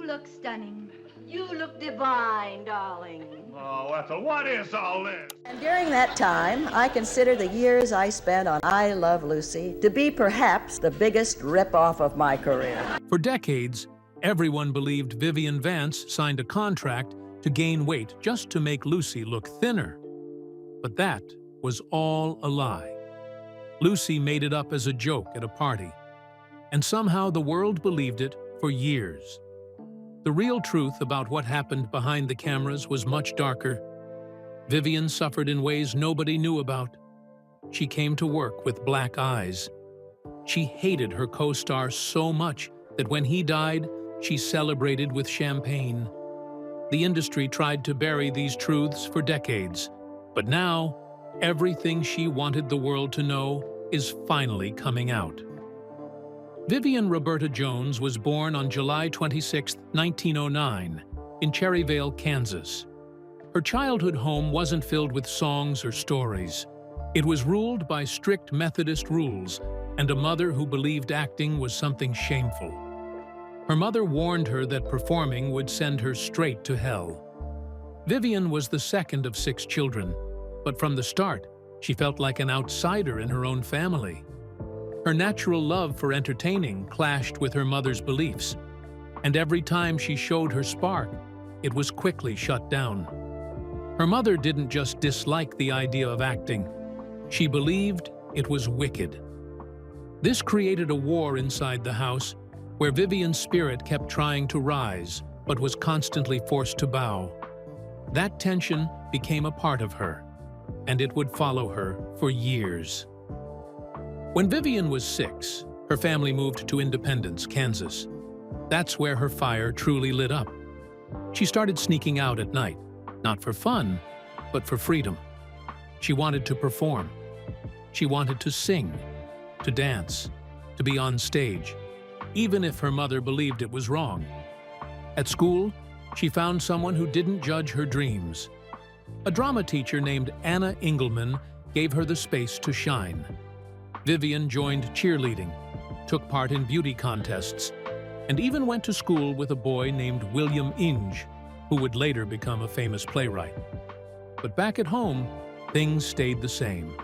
You look stunning. You look divine, darling. Oh, Ethel, what is all this? And during that time, I consider the years I spent on I Love Lucy to be perhaps the biggest ripoff of my career. For decades, everyone believed Vivian Vance signed a contract to gain weight just to make Lucy look thinner. But that was all a lie. Lucy made it up as a joke at a party, and somehow the world believed it for years. The real truth about what happened behind the cameras was much darker. Vivian suffered in ways nobody knew about. She came to work with black eyes. She hated her co-star so much that when he died, she celebrated with champagne. The industry tried to bury these truths for decades, but now, everything she wanted the world to know is finally coming out. Vivian Roberta Jones was born on July 26, 1909, in Cherryvale, Kansas. Her childhood home wasn't filled with songs or stories. It was ruled by strict Methodist rules and a mother who believed acting was something shameful. Her mother warned her that performing would send her straight to hell. Vivian was the second of 6 children, but from the start, she felt like an outsider in her own family. Her natural love for entertaining clashed with her mother's beliefs, and every time she showed her spark, it was quickly shut down. Her mother didn't just dislike the idea of acting, she believed it was wicked. This created a war inside the house, where Vivian's spirit kept trying to rise, but was constantly forced to bow. That tension became a part of her, and it would follow her for years. When Vivian was 6, her family moved to Independence, Kansas. That's where her fire truly lit up. She started sneaking out at night, not for fun, but for freedom. She wanted to perform. She wanted to sing, to dance, to be on stage, even if her mother believed it was wrong. At school, she found someone who didn't judge her dreams. A drama teacher named Anna Engelman gave her the space to shine. Vivian joined cheerleading, took part in beauty contests, and even went to school with a boy named William Inge, who would later become a famous playwright. But back at home, things stayed the same.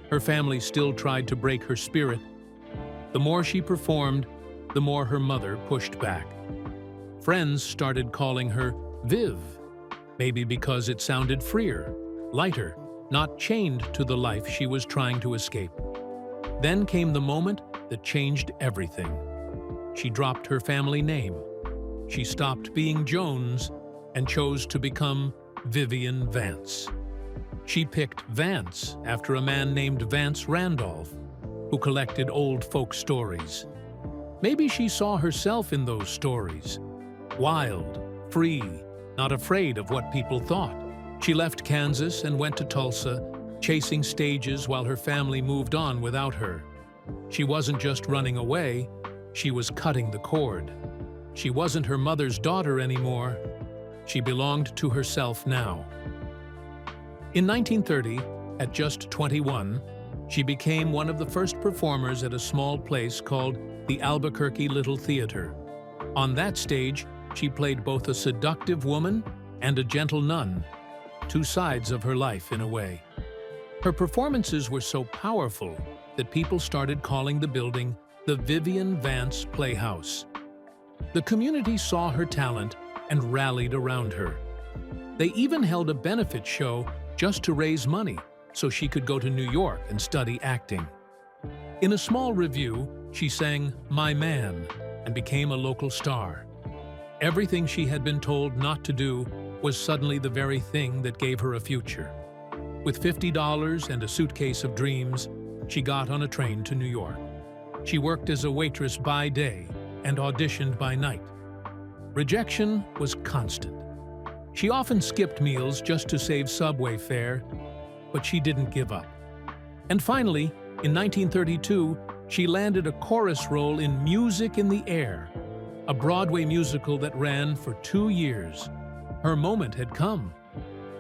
Her family still tried to break her spirit. The more she performed, the more her mother pushed back. Friends started calling her Viv, maybe because it sounded freer, lighter, not chained to the life she was trying to escape. Then came the moment that changed everything. She dropped her family name. She stopped being Jones and chose to become Vivian Vance. She picked Vance after a man named Vance Randolph, who collected old folk stories. Maybe she saw herself in those stories. Wild, free, not afraid of what people thought. She left Kansas and went to Tulsa, chasing stages while her family moved on without her. She wasn't just running away, she was cutting the cord. She wasn't her mother's daughter anymore. She belonged to herself now. In 1930, at just 21, she became one of the first performers at a small place called the Albuquerque Little Theater. On that stage, she played both a seductive woman and a gentle nun, 2 sides of her life in a way. Her performances were so powerful that people started calling the building the Vivian Vance Playhouse. The community saw her talent and rallied around her. They even held a benefit show just to raise money so she could go to New York and study acting. In a small review, she sang "My Man" and became a local star. Everything she had been told not to do was suddenly the very thing that gave her a future. With $50 and a suitcase of dreams, she got on a train to New York. She worked as a waitress by day and auditioned by night. Rejection was constant. She often skipped meals just to save subway fare, but she didn't give up. And finally, in 1932, she landed a chorus role in Music in the Air, a Broadway musical that ran for 2 years. Her moment had come.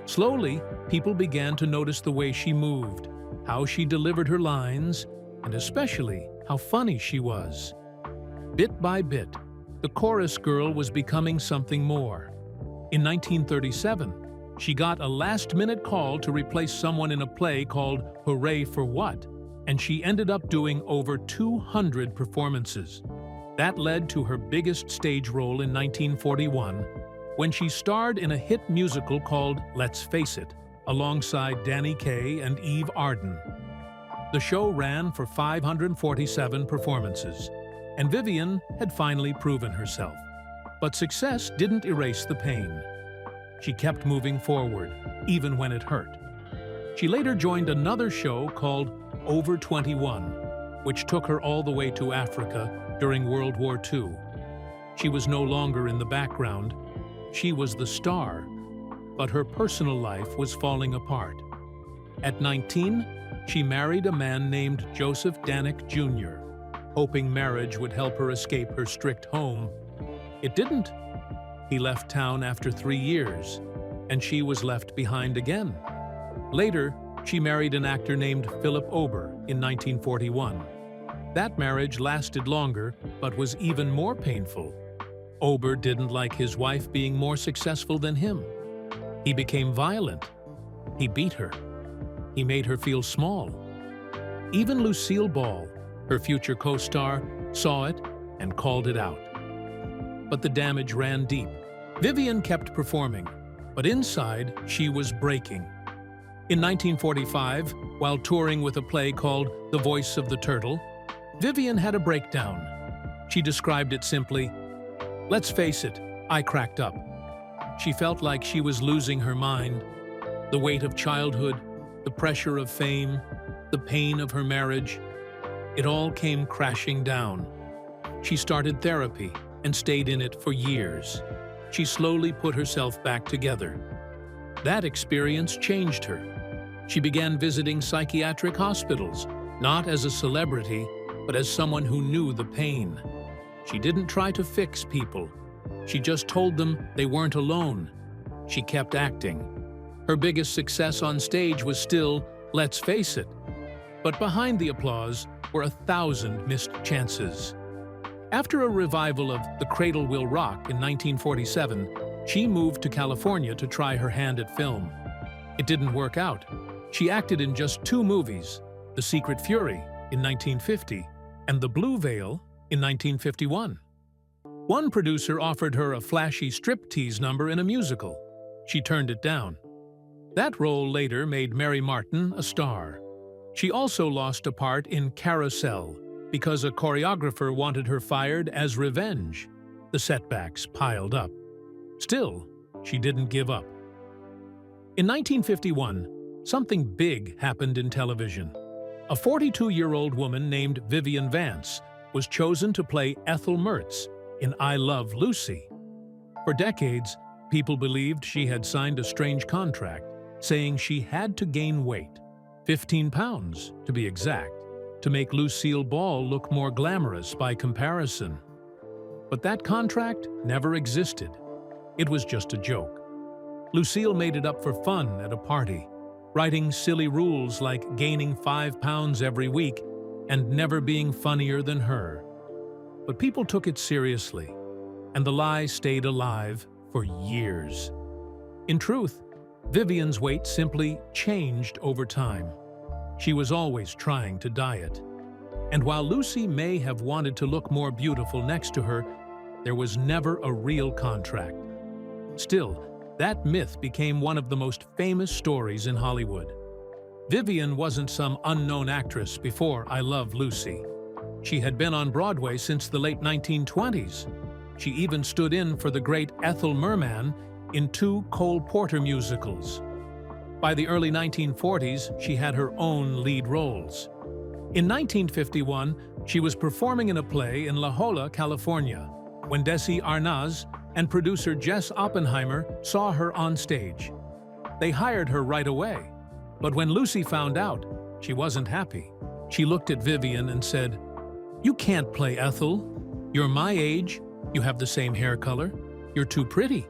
Slowly, people began to notice the way she moved, how she delivered her lines, and especially how funny she was. Bit by bit, the chorus girl was becoming something more. In 1937, she got a last-minute call to replace someone in a play called Hooray for What, and she ended up doing over 200 performances. That led to her biggest stage role in 1941, when she starred in a hit musical called Let's Face It, alongside Danny Kaye and Eve Arden. The show ran for 547 performances, and Vivian had finally proven herself. But success didn't erase the pain. She kept moving forward, even when it hurt. She later joined another show called Over 21, which took her all the way to Africa during World War II. She was no longer in the background. She was the star, but her personal life was falling apart. At 19, she married a man named Joseph Danick Jr., hoping marriage would help her escape her strict home. It didn't. He left town after 3 years, and she was left behind again. Later, she married an actor named Philip Ober in 1941. That marriage lasted longer, but was even more painful. Ober didn't like his wife being more successful than him. He became violent. He beat her. He made her feel small. Even Lucille Ball, her future co-star, saw it and called it out. But the damage ran deep. Vivian kept performing, but inside she was breaking. In 1945, while touring with a play called The Voice of the Turtle, Vivian had a breakdown. She described it simply, "Let's face it, I cracked up." She felt like she was losing her mind. The weight of childhood, the pressure of fame, the pain of her marriage, it all came crashing down. She started therapy and stayed in it for years. She slowly put herself back together. That experience changed her. She began visiting psychiatric hospitals, not as a celebrity, but as someone who knew the pain. She didn't try to fix people. She just told them they weren't alone. She kept acting. Her biggest success on stage was still Let's Face It. But behind the applause were 1,000 missed chances. After a revival of The Cradle Will Rock in 1947, she moved to California to try her hand at film. It didn't work out. She acted in just 2 movies, The Secret Fury in 1950 and The Blue Veil in 1951. One producer offered her a flashy striptease number in a musical. She turned it down. That role later made Mary Martin a star. She also lost a part in Carousel because a choreographer wanted her fired as revenge. The setbacks piled up. Still, she didn't give up. In 1951, something big happened in television. A 42-year-old woman named Vivian Vance was chosen to play Ethel Mertz in I Love Lucy. For decades, people believed she had signed a strange contract, saying she had to gain weight, 15 pounds to be exact, to make Lucille Ball look more glamorous by comparison. But that contract never existed. It was just a joke. Lucille made it up for fun at a party, writing silly rules like gaining 5 pounds every week and never being funnier than her. But people took it seriously, and the lie stayed alive for years. In truth, Vivian's weight simply changed over time. She was always trying to diet. And while Lucy may have wanted to look more beautiful next to her, there was never a real contract. Still, that myth became one of the most famous stories in Hollywood. Vivian wasn't some unknown actress before I Love Lucy. She had been on Broadway since the late 1920s. She even stood in for the great Ethel Merman in 2 Cole Porter musicals. By the early 1940s, she had her own lead roles. In 1951, she was performing in a play in La Jolla, California, when Desi Arnaz and producer Jess Oppenheimer saw her on stage. They hired her right away. But when Lucy found out, she wasn't happy. She looked at Vivian and said, "You can't play Ethel. You're my age, you have the same hair color, you're too pretty."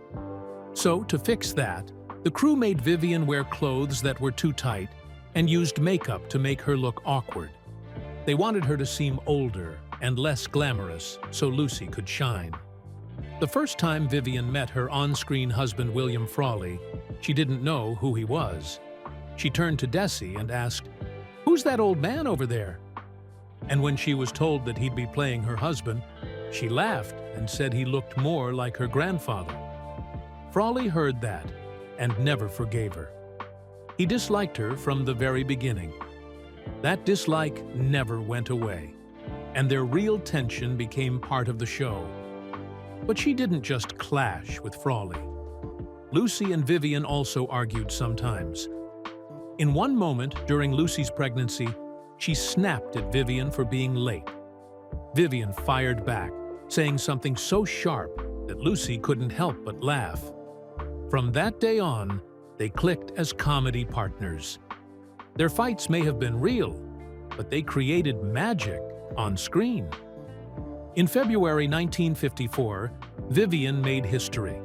So, to fix that, the crew made Vivian wear clothes that were too tight and used makeup to make her look awkward. They wanted her to seem older and less glamorous so Lucy could shine. The first time Vivian met her on-screen husband William Frawley, she didn't know who he was. She turned to Desi and asked, "Who's that old man over there?" And when she was told that he'd be playing her husband, she laughed and said he looked more like her grandfather. Frawley heard that and never forgave her. He disliked her from the very beginning. That dislike never went away, and their real tension became part of the show. But she didn't just clash with Frawley. Lucy and Vivian also argued sometimes. In one moment during Lucy's pregnancy, she snapped at Vivian for being late. Vivian fired back, saying something so sharp that Lucy couldn't help but laugh. From that day on, they clicked as comedy partners. Their fights may have been real, but they created magic on screen. In February 1954, Vivian made history.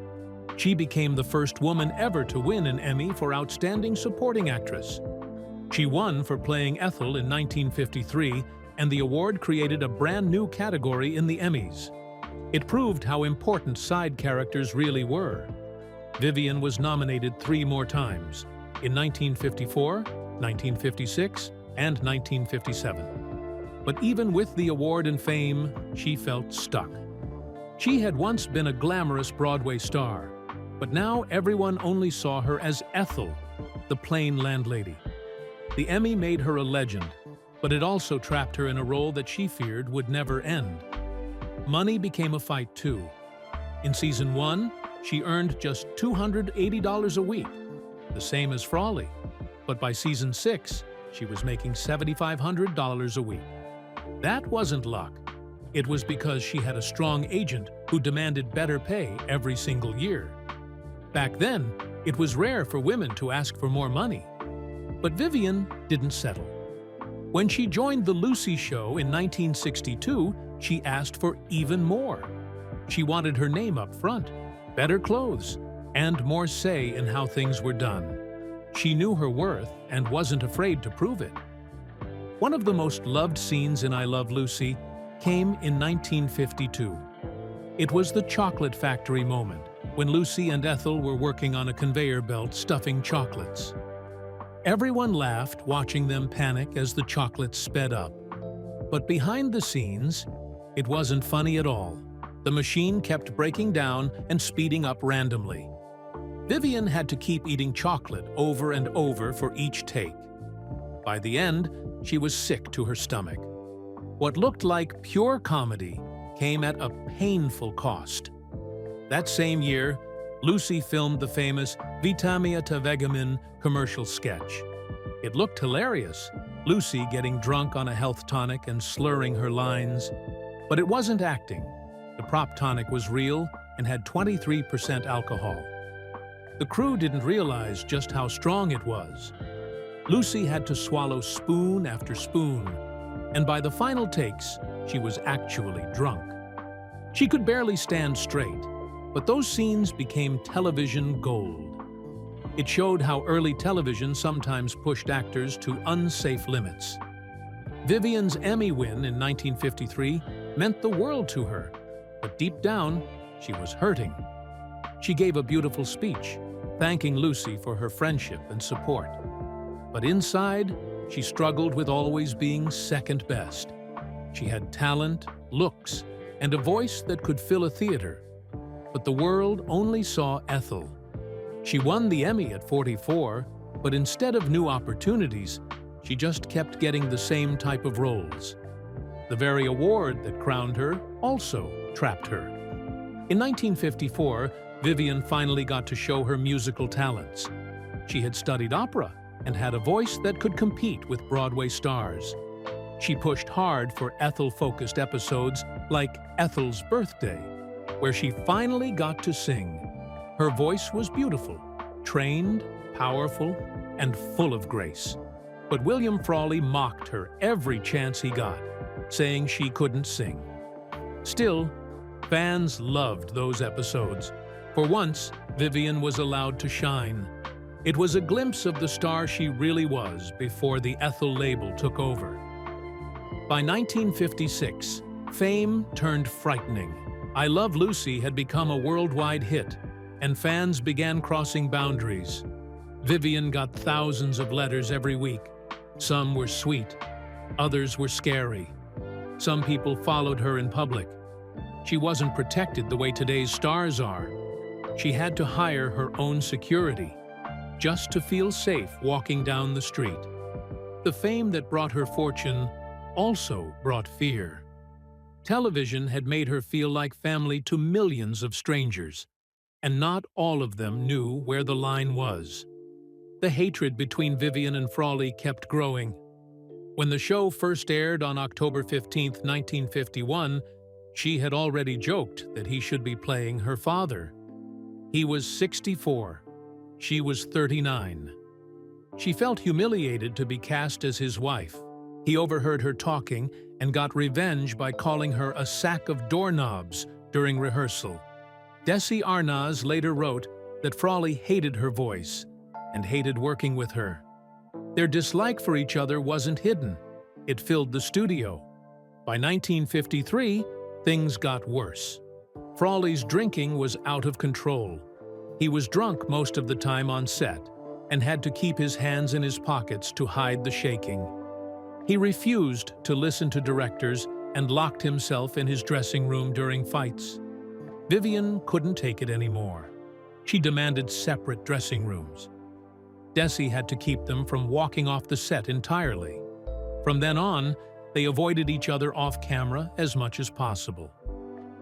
She became the first woman ever to win an Emmy for Outstanding Supporting Actress. She won for playing Ethel in 1953, and the award created a brand new category in the Emmys. It proved how important side characters really were. Vivian was nominated 3 more times, in 1954, 1956, and 1957. But even with the award and fame, she felt stuck. She had once been a glamorous Broadway star, but now everyone only saw her as Ethel, the plain landlady. The Emmy made her a legend, but it also trapped her in a role that she feared would never end. Money became a fight too. In season 1, she earned just $280 a week, the same as Frawley. But by season 6, she was making $7,500 a week. That wasn't luck. It was because she had a strong agent who demanded better pay every single year. Back then, it was rare for women to ask for more money. But Vivian didn't settle. When she joined The Lucy Show in 1962, she asked for even more. She wanted her name up front, better clothes, and more say in how things were done. She knew her worth and wasn't afraid to prove it. One of the most loved scenes in I Love Lucy came in 1952. It was the chocolate factory moment, when Lucy and Ethel were working on a conveyor belt stuffing chocolates. Everyone laughed watching them panic as the chocolates sped up. But behind the scenes, it wasn't funny at all. The machine kept breaking down and speeding up randomly. Vivian had to keep eating chocolate over and over for each take. By the end, she was sick to her stomach. What looked like pure comedy came at a painful cost. That same year, Lucy filmed the famous Vitamia Vegamin commercial sketch. It looked hilarious, Lucy getting drunk on a health tonic and slurring her lines. But it wasn't acting. The prop tonic was real and had 23% alcohol. The crew didn't realize just how strong it was. Lucy had to swallow spoon after spoon, and by the final takes, she was actually drunk. She could barely stand straight, but those scenes became television gold. It showed how early television sometimes pushed actors to unsafe limits. Vivian's Emmy win in 1953 meant the world to her, but deep down, she was hurting. She gave a beautiful speech, thanking Lucy for her friendship and support. But inside, she struggled with always being second best. She had talent, looks, and a voice that could fill a theater. But the world only saw Ethel. She won the Emmy at 44, but instead of new opportunities, she just kept getting the same type of roles. The very award that crowned her also trapped her. In 1954, Vivian finally got to show her musical talents. She had studied opera and had a voice that could compete with Broadway stars. She pushed hard for Ethel-focused episodes like Ethel's Birthday, where she finally got to sing. Her voice was beautiful, trained, powerful, and full of grace. But William Frawley mocked her every chance he got, saying she couldn't sing. Still, fans loved those episodes. For once, Vivian was allowed to shine. It was a glimpse of the star she really was before the Ethel label took over. By 1956, fame turned frightening. I Love Lucy had become a worldwide hit, and fans began crossing boundaries. Vivian got thousands of letters every week. Some were sweet, others were scary. Some people followed her in public. She wasn't protected the way today's stars are. She had to hire her own security, just to feel safe walking down the street. The fame that brought her fortune also brought fear. Television had made her feel like family to millions of strangers, and not all of them knew where the line was. The hatred between Vivian and Frawley kept growing. When the show first aired on October 15, 1951, she had already joked that he should be playing her father. He was 64. She was 39. She felt humiliated to be cast as his wife. He overheard her talking and got revenge by calling her a sack of doorknobs during rehearsal. Desi Arnaz later wrote that Frawley hated her voice and hated working with her. Their dislike for each other wasn't hidden. It filled the studio. By 1953, things got worse. Frawley's drinking was out of control. He was drunk most of the time on set and had to keep his hands in his pockets to hide the shaking. He refused to listen to directors and locked himself in his dressing room during fights. Vivian couldn't take it anymore. She demanded separate dressing rooms. Desi had to keep them from walking off the set entirely. From then on, they avoided each other off camera as much as possible.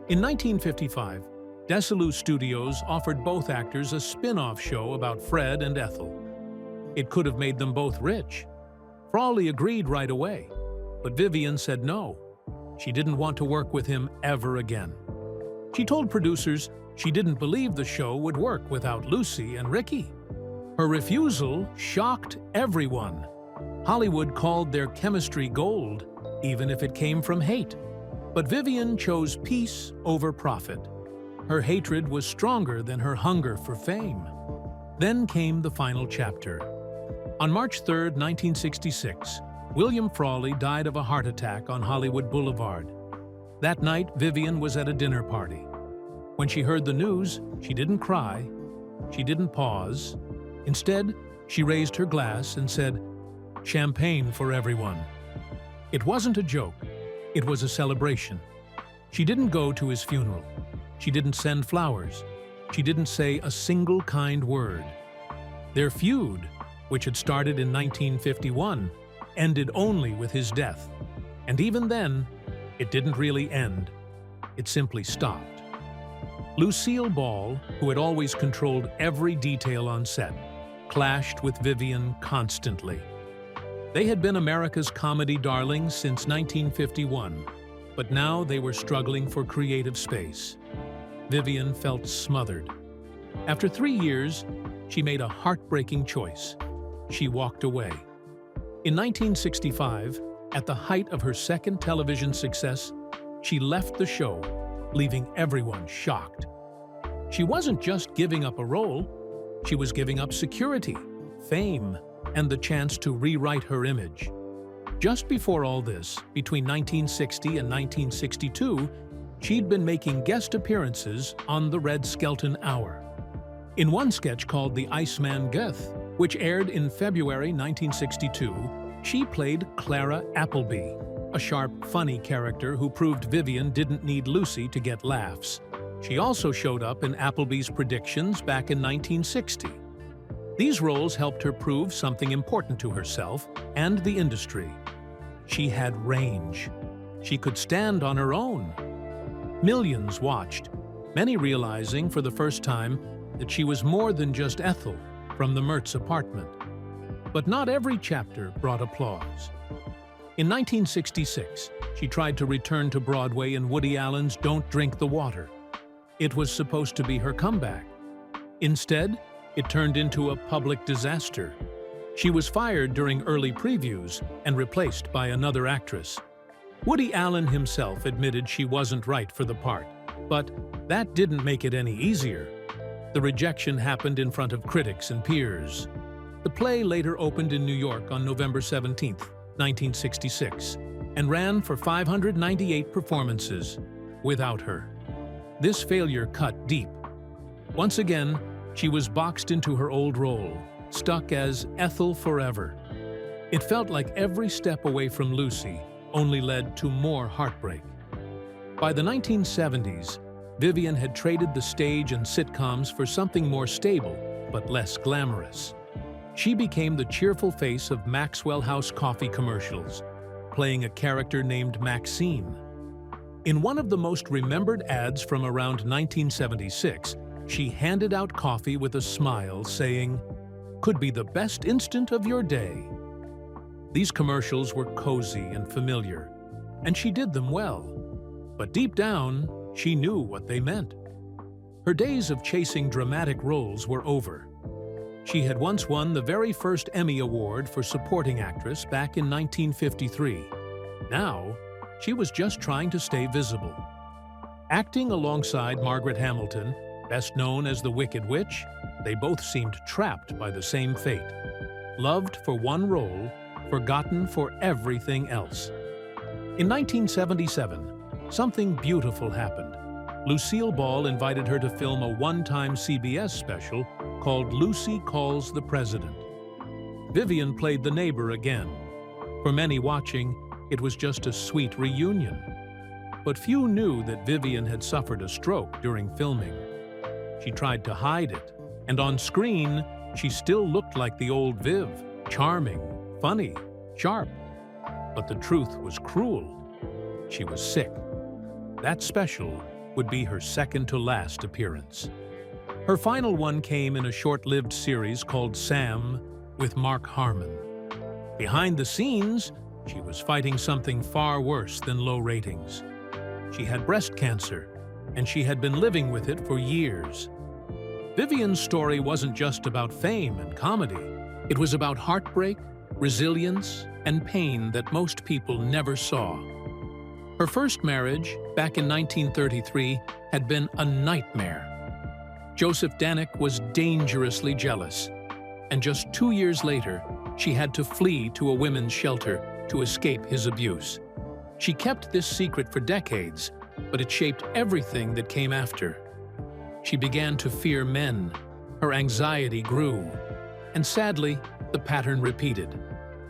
In 1955, Desilu Studios offered both actors a spin-off show about Fred and Ethel. It could have made them both rich. Frawley agreed right away, but Vivian said no. She didn't want to work with him ever again. She told producers she didn't believe the show would work without Lucy and Ricky. Her refusal shocked everyone. Hollywood called their chemistry gold, even if it came from hate. But Vivian chose peace over profit. Her hatred was stronger than her hunger for fame. Then came the final chapter. On March 3, 1966, William Frawley died of a heart attack on Hollywood Boulevard. That night, Vivian was at a dinner party. When she heard the news, she didn't cry. She didn't pause. Instead, she raised her glass and said, "Champagne for everyone." It wasn't a joke. It was a celebration. She didn't go to his funeral. She didn't send flowers. She didn't say a single kind word. Their feud, which had started in 1951, ended only with his death. And even then, it didn't really end. It simply stopped. Lucille Ball, who had always controlled every detail on set, clashed with Vivian constantly. They had been America's comedy darlings since 1951, but now they were struggling for creative space. Vivian felt smothered. After 3 years, she made a heartbreaking choice. She walked away. In 1965, at the height of her second television success, she left the show, leaving everyone shocked. She wasn't just giving up a role, she was giving up security, fame, and the chance to rewrite her image. Just before all this, between 1960 and 1962, she'd been making guest appearances on The Red Skelton Hour. In one sketch called The Iceman Goeth, which aired in February 1962, she played Clara Appleby, a sharp, funny character who proved Vivian didn't need Lucy to get laughs. She also showed up in Appleby's Predictions back in 1960. These roles helped her prove something important to herself and the industry. She had range. She could stand on her own. Millions watched, many realizing for the first time that she was more than just Ethel from the Mertz apartment. But not every chapter brought applause. In 1966, she tried to return to Broadway in Woody Allen's Don't Drink the Water. It was supposed to be her comeback. Instead, it turned into a public disaster. She was fired during early previews and replaced by another actress. Woody Allen himself admitted she wasn't right for the part, but that didn't make it any easier. The rejection happened in front of critics and peers. The play later opened in New York on November 17, 1966, and ran for 598 performances without her. this failure cut deep. Once again, she was boxed into her old role, stuck as Ethel forever. It felt like every step away from Lucy only led to more heartbreak. By the 1970s, Vivian had traded the stage and sitcoms for something more stable, but less glamorous. She became the cheerful face of Maxwell House coffee commercials, playing a character named Maxine. In one of the most remembered ads from around 1976, she handed out coffee with a smile, saying, "Could be the best instant of your day." These commercials were cozy and familiar, and she did them well. But deep down, she knew what they meant. Her days of chasing dramatic roles were over. She had once won the very first Emmy Award for Supporting Actress back in 1953. Now, she was just trying to stay visible. Acting alongside Margaret Hamilton, best known as the Wicked Witch, they both seemed trapped by the same fate. Loved for one role, forgotten for everything else. In 1977, something beautiful happened. Lucille Ball invited her to film a one-time CBS special called Lucy Calls the President. Vivian played the neighbor again. For many watching, it was just a sweet reunion. But few knew that Vivian had suffered a stroke during filming. She tried to hide it, and on screen, she still looked like the old Viv, charming, funny, sharp. But the truth was cruel. She was sick. That special would be her second-to-last appearance. Her final one came in a short-lived series called Sam with Mark Harmon. Behind the scenes, she was fighting something far worse than low ratings. She had breast cancer, and she had been living with it for years. Vivian's story wasn't just about fame and comedy. It was about heartbreak, resilience, and pain that most people never saw. Her first marriage, back in 1933, had been a nightmare. Joseph Danick was dangerously jealous, and just 2 years later, she had to flee to a women's shelter to escape his abuse. She kept this secret for decades, but it shaped everything that came after. She began to fear men, her anxiety grew, and sadly, the pattern repeated.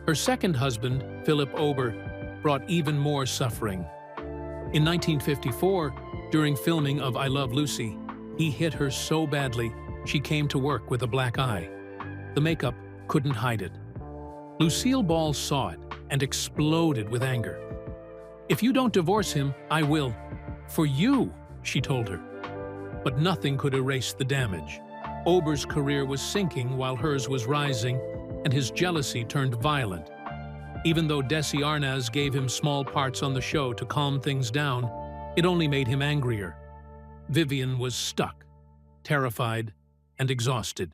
Her second husband, Philip Ober, brought even more suffering. In 1954, during filming of I Love Lucy, he hit her so badly she came to work with a black eye. The makeup couldn't hide it. Lucille Ball saw it and exploded with anger. "If you don't divorce him, I will. For you," she told her. But nothing could erase the damage. Ober's career was sinking while hers was rising, and his jealousy turned violent. Even though Desi Arnaz gave him small parts on the show to calm things down, it only made him angrier. Vivian was stuck, terrified, and exhausted.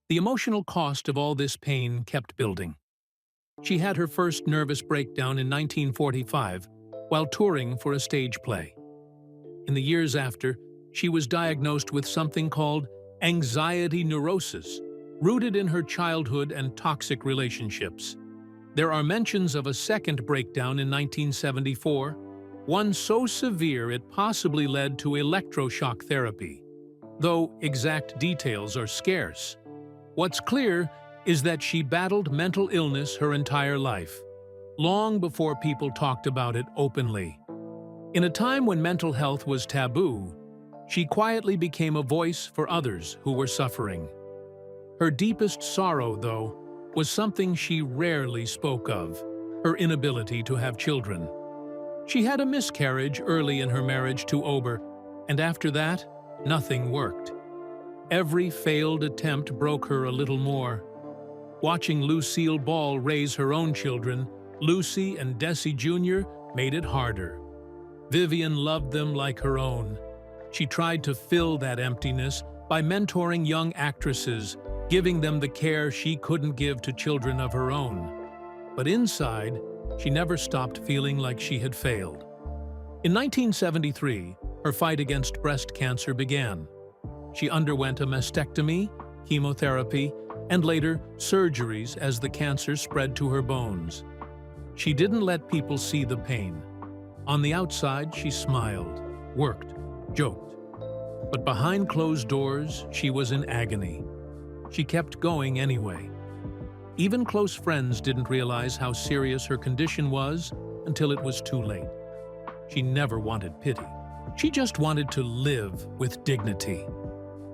The emotional cost of all this pain kept building. She had her first nervous breakdown in 1945 while touring for a stage play. In the years after, she was diagnosed with something called anxiety neurosis, rooted in her childhood and toxic relationships. There are mentions of a second breakdown in 1974, one so severe it possibly led to electroshock therapy, though exact details are scarce. What's clear is that she battled mental illness her entire life, long before people talked about it openly. In a time when mental health was taboo, she quietly became a voice for others who were suffering. Her deepest sorrow, though, was something she rarely spoke of: her inability to have children. She had a miscarriage early in her marriage to Ober, and after that, nothing worked. Every failed attempt broke her a little more. Watching Lucille Ball raise her own children, Lucy and Desi Jr. made it harder. Vivian loved them like her own. She tried to fill that emptiness by mentoring young actresses, giving them the care she couldn't give to children of her own. But inside, she never stopped feeling like she had failed. In 1973, her fight against breast cancer began. She underwent a mastectomy, chemotherapy, and later surgeries as the cancer spread to her bones. She didn't let people see the pain. On the outside, she smiled, worked, joked. But behind closed doors, she was in agony. She kept going anyway. Even close friends didn't realize how serious her condition was until it was too late. She never wanted pity. She just wanted to live with dignity.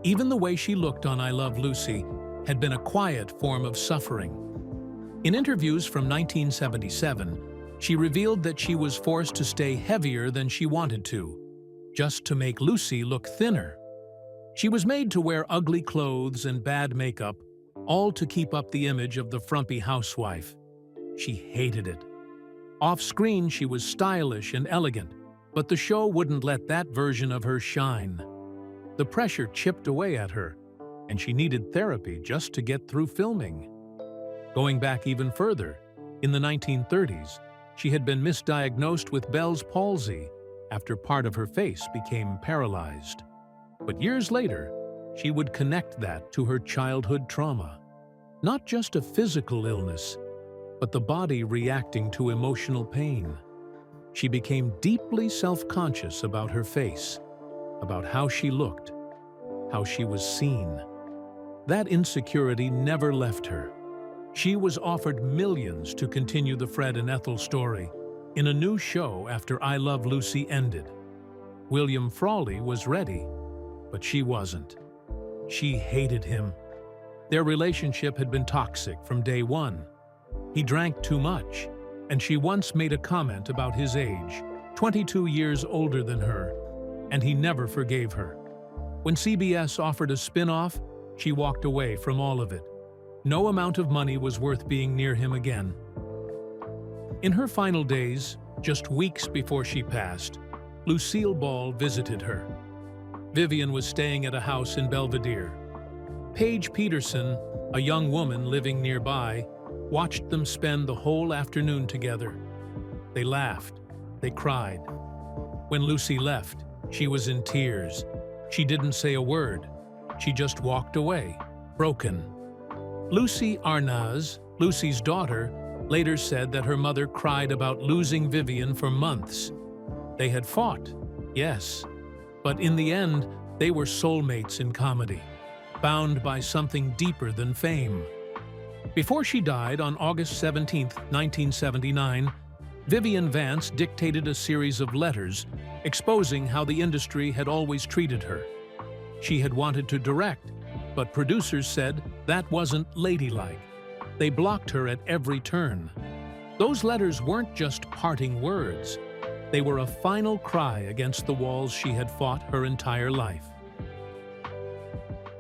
Even the way she looked on I Love Lucy had been a quiet form of suffering. In interviews from 1977, she revealed that she was forced to stay heavier than she wanted to, just to make Lucy look thinner. She was made to wear ugly clothes and bad makeup, all to keep up the image of the frumpy housewife. She hated it. Off-screen, she was stylish and elegant, but the show wouldn't let that version of her shine. The pressure chipped away at her, and she needed therapy just to get through filming. Going back even further, in the 1930s, she had been misdiagnosed with Bell's palsy after part of her face became paralyzed. But years later, she would connect that to her childhood trauma. Not just a physical illness, but the body reacting to emotional pain. She became deeply self-conscious about her face, about how she looked, how she was seen. That insecurity never left her. She was offered millions to continue the Fred and Ethel story in a new show after I Love Lucy ended. William Frawley was ready, but she wasn't. She hated him. Their relationship had been toxic from day one. He drank too much, and she once made a comment about his age, 22 years older than her, and he never forgave her. When CBS offered a spin-off, she walked away from all of it. No amount of money was worth being near him again. In her final days, just weeks before she passed, Lucille Ball visited her. Vivian was staying at a house in Belvedere. Paige Peterson, a young woman living nearby, watched them spend the whole afternoon together. They laughed, they cried. When Lucy left, she was in tears. She didn't say a word. She just walked away, broken. Lucy Arnaz, Lucy's daughter, later said that her mother cried about losing Vivian for months. They had fought, yes, but in the end, they were soulmates in comedy, bound by something deeper than fame. Before she died on August 17, 1979, Vivian Vance dictated a series of letters exposing how the industry had always treated her. She had wanted to direct, but producers said that wasn't ladylike. They blocked her at every turn. Those letters weren't just parting words. They were a final cry against the walls she had fought her entire life.